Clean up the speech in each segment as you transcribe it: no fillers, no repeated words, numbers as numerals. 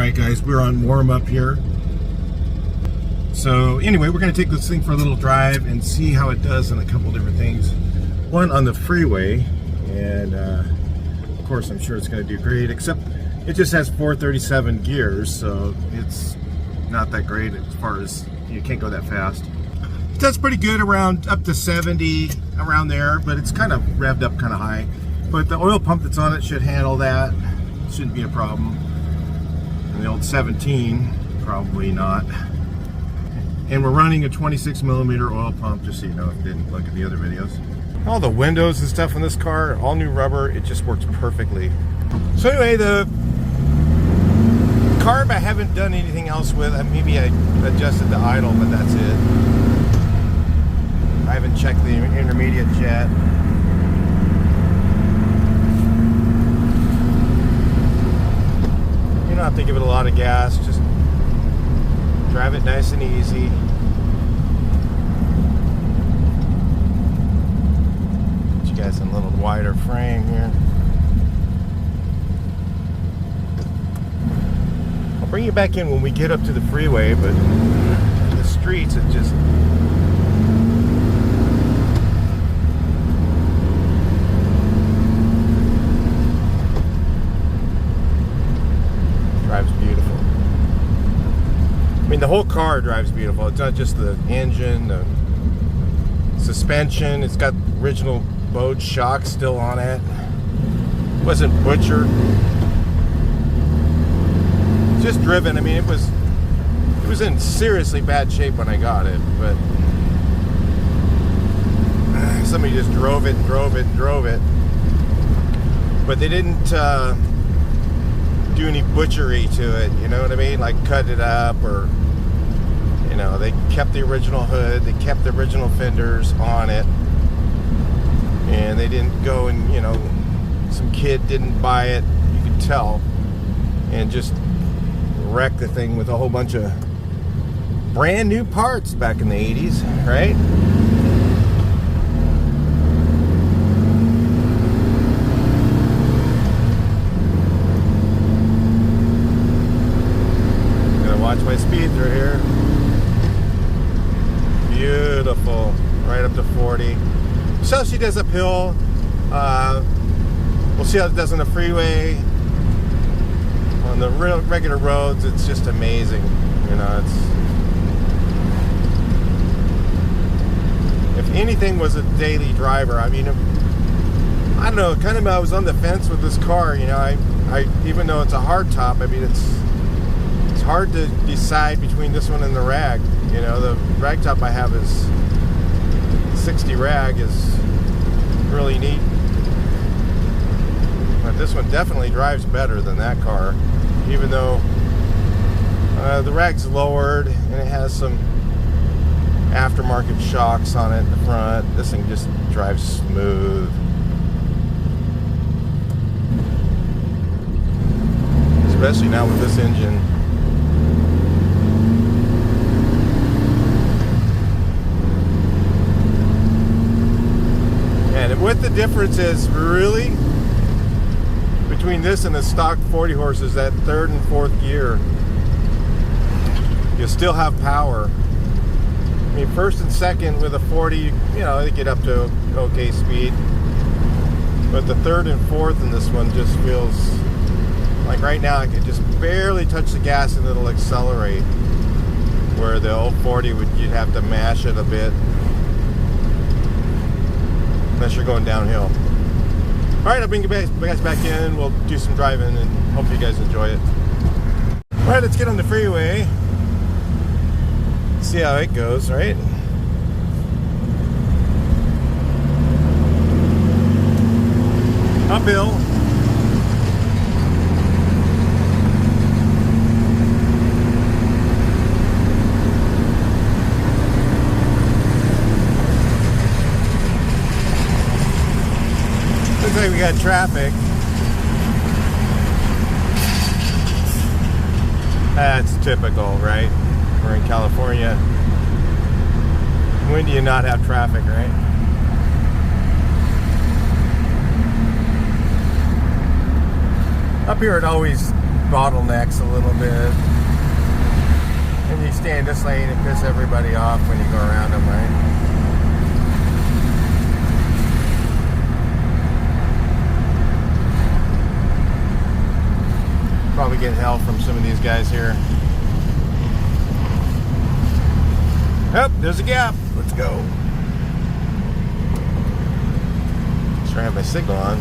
Alright guys, we're on warm up here. So anyway, we're going to take this thing for a little drive and see how it does on a couple different things. One on the freeway, and of course I'm sure it's going to do great, except it just has 437 gears, so it's not that great as far as, you can't go that fast. It does pretty good around up to 70, around there, but it's kind of revved up kind of high. But the oil pump that's on it should handle that. Shouldn't be a problem. And the old 17, probably not. And we're running a 26 millimeter oil pump, just so you know if you didn't look at the other videos. All the windows and stuff in this car, all new rubber, it just works perfectly. So anyway, the carb I haven't done anything else with. Maybe I adjusted the idle, but that's it. I haven't checked the intermediate yet. You don't have to give it a lot of gas, just drive it nice and easy. Get you guys in a little wider frame here. I'll bring you back in when we get up to the freeway, but the streets, it just... drives beautiful. I mean, the whole car drives beautiful. It's not just the engine, the suspension. It's got original Bode shocks still on it. It wasn't butchered. Just driven. I mean, it was in seriously bad shape when I got it, but somebody just drove it and drove it and drove it. But they didn't do any butchery to it, you know what I mean? Like cut it up, or, you know, they kept the original hood, they kept the original fenders on it, and they didn't go and, you know, some kid didn't buy it, you could tell, and just wreck the thing with a whole bunch of brand new parts back in the 80s, right? Watch my speed through here. Beautiful. Right up to 40. So she does uphill. We'll see how it does on the freeway. On the real regular roads, it's just amazing. You know, it's... if anything was a daily driver, I mean, I don't know, kind of I was on the fence with this car, you know, I even though it's a hard top, I mean, it's hard to decide between this one and the rag. You know, the rag top I have is 60 rag, is really neat, but this one definitely drives better than that car, even though the rag's lowered and it has some aftermarket shocks on it in the front. This thing just drives smooth, especially now with this engine. And what the difference is really between this and the stock 40 horses, that third and fourth gear, you still have power. I mean, first and second with a 40, you know, they get up to okay speed. But the third and fourth in this one just feels like right now I could just barely touch the gas and it'll accelerate. Where the old 40 you'd have to mash it a bit. Unless you're going downhill. Alright, I'll bring you guys back in. We'll do some driving and hope you guys enjoy it. Alright, let's get on the freeway. See how it goes, right? Uphill. Looks like we got traffic. That's typical, right? We're in California. When do you not have traffic, right? Up here it always bottlenecks a little bit. And you stay in this lane and piss everybody off when you go around them, right? Probably get hell from some of these guys here. Oh, there's a gap. Let's go. Sure, I have my signal on.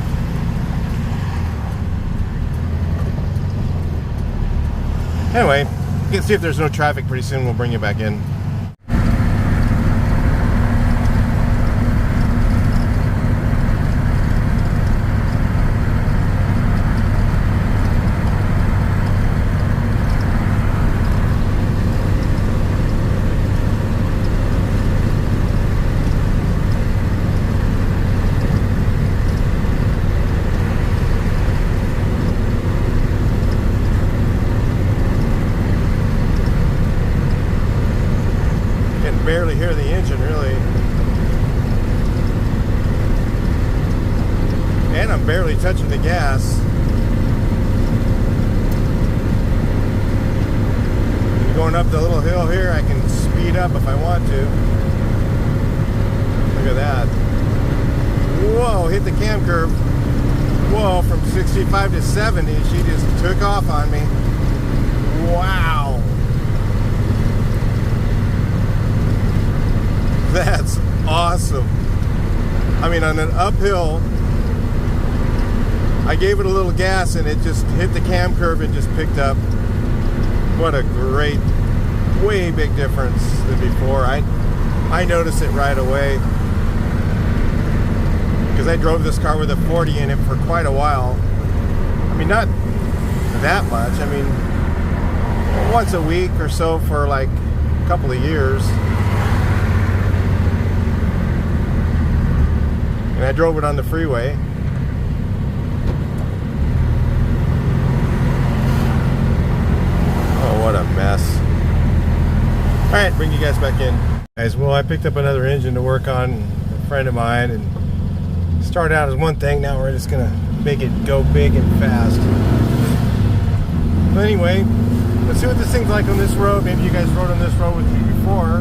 Anyway, we can see if there's no traffic pretty soon. We'll bring you back in. Barely hear the engine, really. And I'm barely touching the gas. Going up the little hill here, I can speed up if I want to. Look at that. Whoa, hit the cam curve. Whoa, from 65 to 70, she just took off on me. Wow. That's awesome. I mean, on an uphill, I gave it a little gas and it just hit the cam curve and just picked up. What a great, way big difference than before. I noticed it right away because I drove this car with a 40 in it for quite a while. I mean, not that much. I mean, once a week or so for like a couple of years. And I drove it on the freeway. Oh, what a mess. Alright, bring you guys back in. Guys, well, I picked up another engine to work on, a friend of mine, and started out as one thing. Now we're just gonna make it go big and fast. But anyway, let's see what this thing's like on this road. Maybe you guys rode on this road with me before.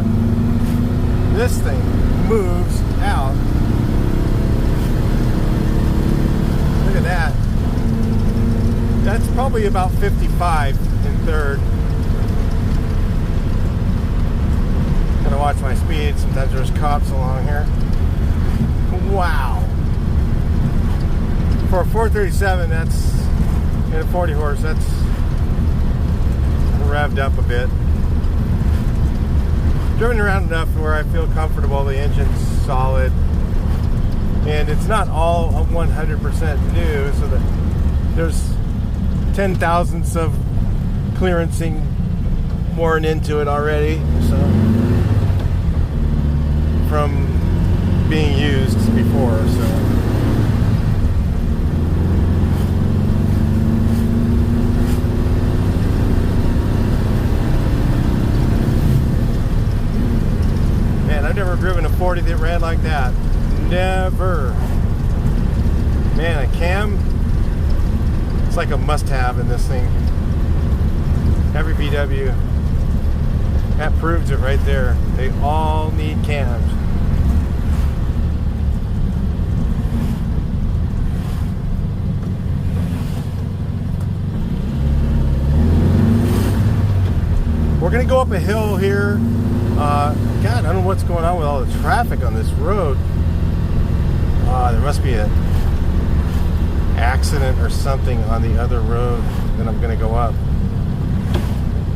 This thing moves out. Look at that. That's probably about 55 in third. Gotta watch my speed. Sometimes there's cops along here. Wow. For a 437, that's in a 40 horse, that's revved up a bit. Driven around enough where I feel comfortable. The engine's solid. And it's not all 100% new, so that there's 10 thousandths of clearancing worn into it already, so from being used before, so man, I've never driven a 40 that ran like that. Never. Man, a cam, it's like a must-have in this thing. Every VW, that proves it right there. They all need cams. We're gonna go up a hill here. God, I don't know what's going on with all the traffic on this road. There must be an accident or something on the other road that I'm going to go up.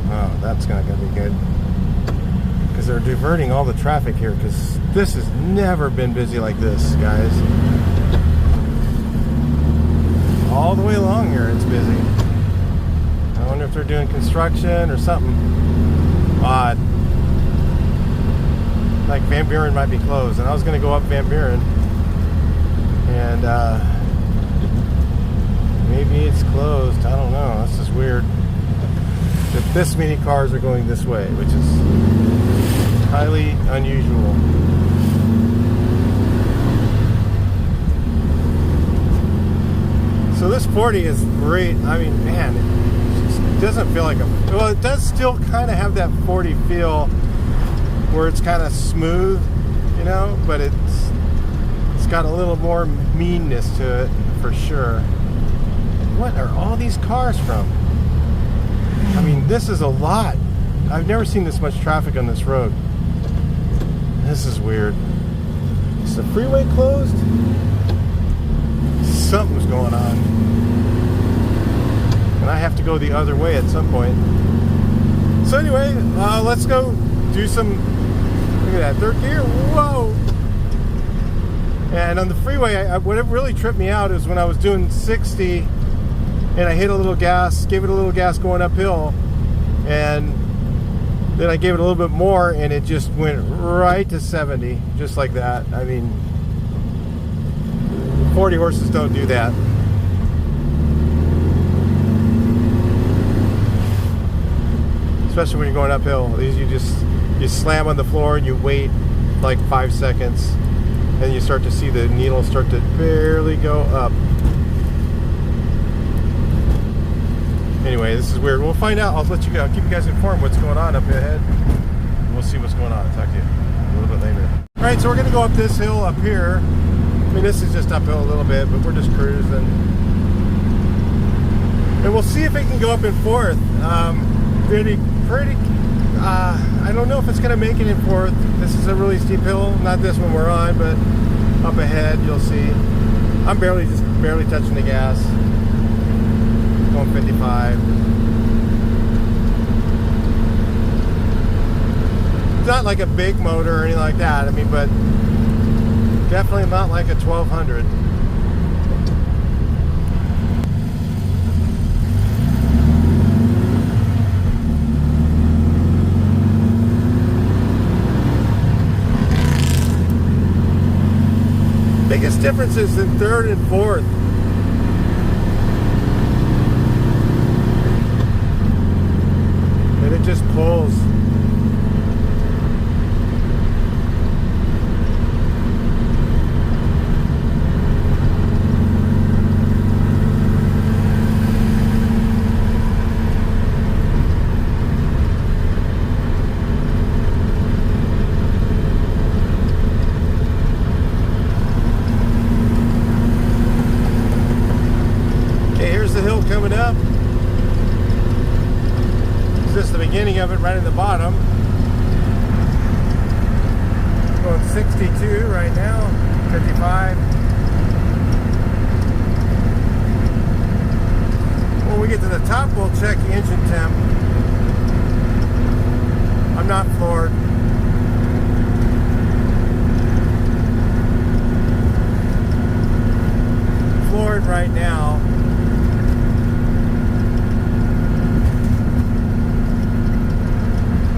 Oh, that's not going to be good. Because they're diverting all the traffic here, because this has never been busy like this, guys. All the way along here, it's busy. I wonder if they're doing construction or something odd. Like Van Buren might be closed, and I was going to go up Van Buren. And maybe it's closed. I don't know. This is weird that this many cars are going this way, which is highly unusual. So this 40 is great. I mean, man, it's It doesn't feel like a, well, it does still kind of have that 40 feel where it's kind of smooth, you know, but it's got a little more meanness to it for sure. What are all these cars from? I mean, this is a lot. I've never seen this much traffic on this road. This is weird. Is the freeway closed? Something's going on. And I have to go the other way at some point. So anyway, let's go do some, look at that, third gear, whoa! And on the freeway, what really tripped me out is when I was doing 60 and I hit a little gas, gave it a little gas going uphill, and then I gave it a little bit more and it just went right to 70, just like that. I mean, 40 horses don't do that. Especially when you're going uphill. These you slam on the floor and you wait like 5 seconds. And you start to see the needle start to barely go up. Anyway, this is weird. We'll find out. I'll let you go. I'll keep you guys informed what's going on up ahead. We'll see what's going on. I'll talk to you a little bit later. All right, so we're going to go up this hill up here. I mean, this is just uphill a little bit, but we're just cruising. And we'll see if it can go up in fourth. I don't know if it's going to make it in fourth. This is a really steep hill. Not this one we're on, but up ahead you'll see. I'm barely touching the gas. Going 55. It's not like a big motor or anything like that. I mean, but definitely not like a 1200. Biggest difference is in third and fourth. And it just pulls. Coming up. It's just the beginning of it right in the bottom. Going 62 right now, 55. When we get to the top, we'll check engine temp. I'm not floored. Floored right now.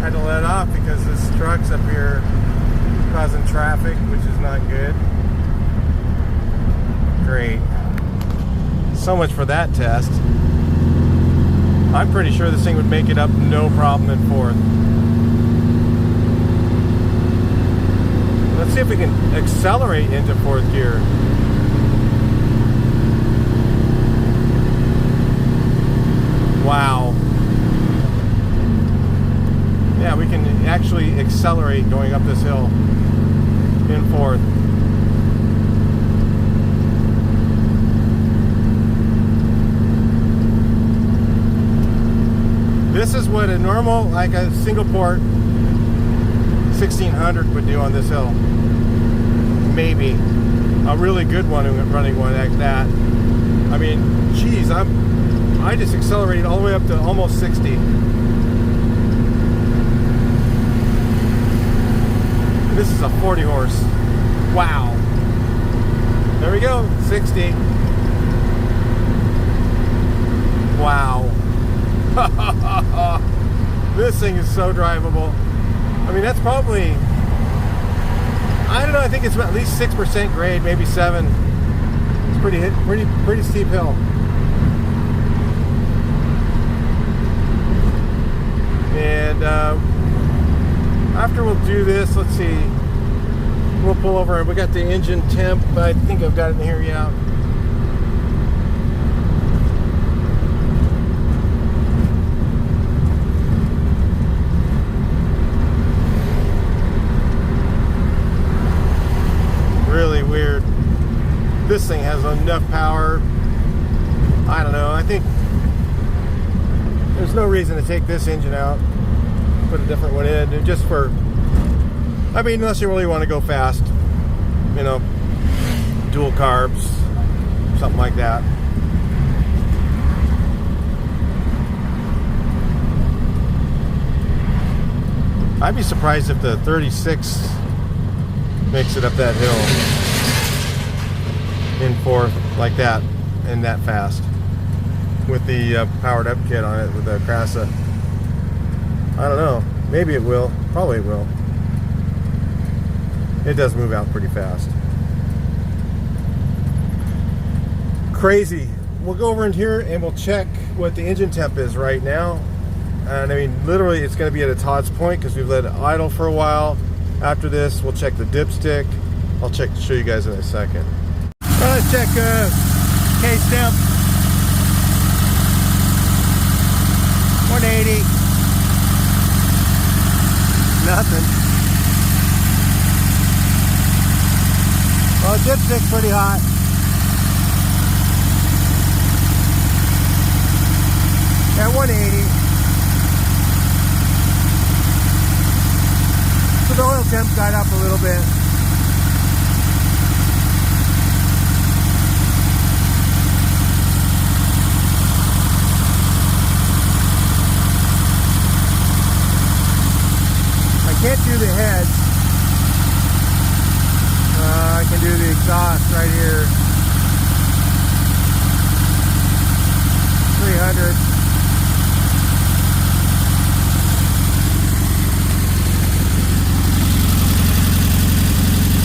To let off because this truck's up here causing traffic, which is not good. Great. So much for that test. I'm pretty sure this thing would make it up no problem in fourth. Let's see if we can accelerate into fourth gear. Wow. Yeah, we can actually accelerate going up this hill in fourth. This is what a normal, like a single port 1600 would do on this hill. Maybe. A really good one running one like that. I mean, geez, I just accelerated all the way up to almost 60. This is a 40 horse. Wow. There we go, 60. Wow. This thing is so drivable. I mean, that's probably, I don't know, I think it's at least 6% grade, maybe 7. It's pretty steep hill. And after we'll do this, let's see, we'll pull over and we got the engine temp. I think I've got it in here, yeah. think there's no reason to take this engine out, put a different one in, just for, I mean, unless you really want to go fast, you know, dual carbs, something like that. I'd be surprised if the 36 makes it up that hill in fourth like that and that fast with the powered up kit on it with the Crasa. I don't know, maybe it will, probably it will. It does move out pretty fast. Crazy. We'll go over in here and we'll check what the engine temp is right now. And I mean, literally it's going to be at its hottest point because we've let it idle for a while. After this, we'll check the dipstick. I'll show you guys in a second. Well, let's check case temp. 180. Nothing. Well, the dipstick's pretty hot. At 180. So the oil temp got up a little bit. I can't do the heads. I can do the exhaust right here. 300.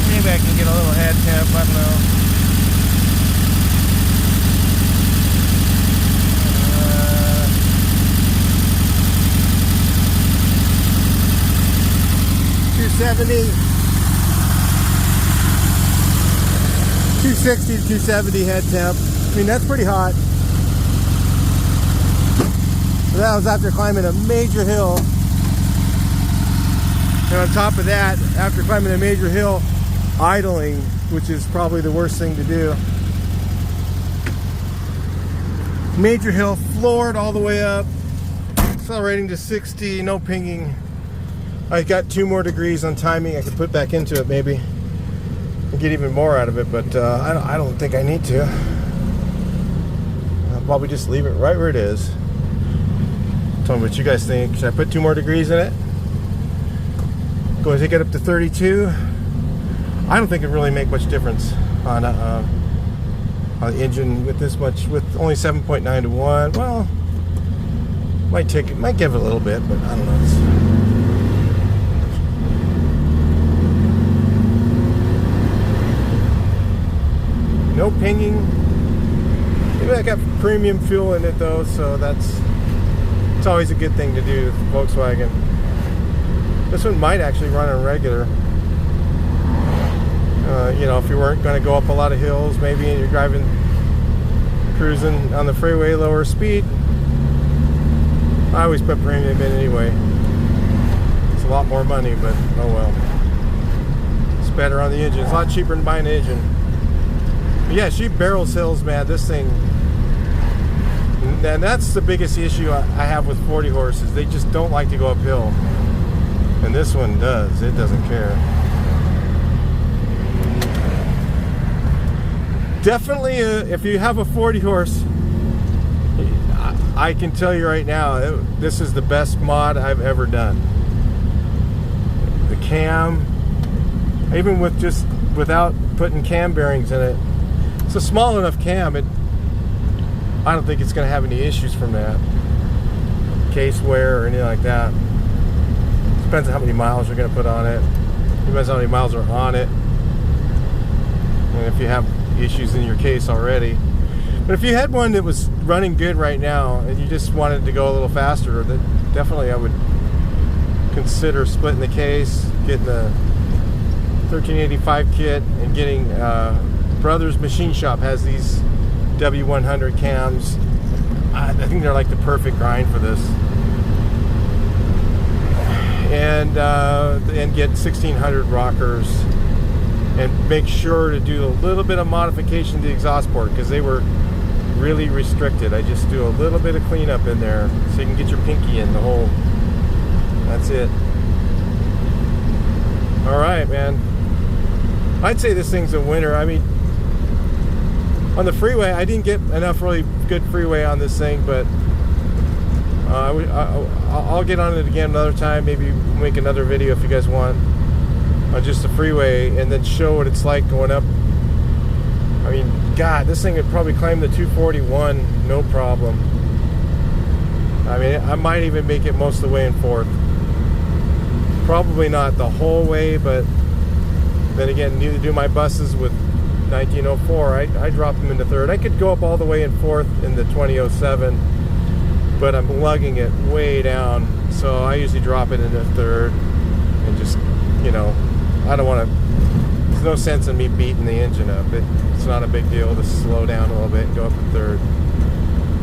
Maybe I can get a little head temp, I don't know. 270. 260 to 270 head temp. I mean, that's pretty hot. So that was after climbing a major hill. And on top of that, after climbing a major hill, idling, which is probably the worst thing to do. Major hill, floored all the way up, accelerating to 60, no pinging. I got 2 more degrees on timing. I could put back into it maybe and get even more out of it, but I don't think I need to. I'll probably just leave it right where it is. Tell me what you guys think. Should I put 2 more degrees in it? Go and take it up to 32. I don't think it really make much difference on the engine with this much, with only 7.9 to 1. Well, might give it a little bit, but I don't know. No pinging. Maybe I got premium fuel in it though, so it's always a good thing to do with Volkswagen. This one might actually run on regular. You know, if you weren't going to go up a lot of hills, maybe, and you're cruising on the freeway, lower speed. I always put premium in anyway. It's a lot more money, but oh well. It's better on the engine. It's a lot cheaper than buying an engine. But yeah, she barrels hills, man. This thing, and that's the biggest issue I have with 40 horses. They just don't like to go uphill. And this one does. It doesn't care. Definitely, if you have a 40 horse, I can tell you right now, this is the best mod I've ever done. The cam, even without putting cam bearings in it, it's a small enough cam. I don't think it's going to have any issues from that. Case wear or anything like that. Depends on how many miles you're going to put on it. Depends on how many miles are on it. And if you have issues in your case already. But if you had one that was running good right now and you just wanted to go a little faster, then definitely I would consider splitting the case, getting the 1385 kit, and getting Brothers Machine Shop has these W100 cams. I think they're like the perfect grind for this. And get 1600 rockers, and make sure to do a little bit of modification to the exhaust port, because they were really restricted. I just do a little bit of cleanup in there so you can get your pinky in the hole. That's it. Alright, man. I'd say this thing's a winner. I mean, on the freeway, I didn't get enough really good freeway on this thing, but I'll get on it again another time. Maybe make another video if you guys want on just the freeway, and then show what it's like going up. I mean, God, this thing would probably climb the 241 no problem. I mean, I might even make it most of the way in fourth. Probably not the whole way, but then again, neither do my buses with 1904. I drop them into third. I could go up all the way in fourth in the 2007, but I'm lugging it way down, so I usually drop it into third and just, you know, I don't want to. There's no sense in me beating the engine up. It's not a big deal to slow down a little bit and go up to third,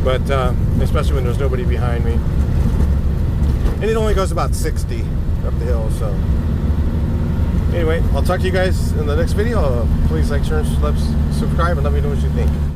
but especially when there's nobody behind me. And it only goes about 60 up the hill, so anyway, I'll talk to you guys in the next video. Please like, share, and subscribe, and let me know what you think.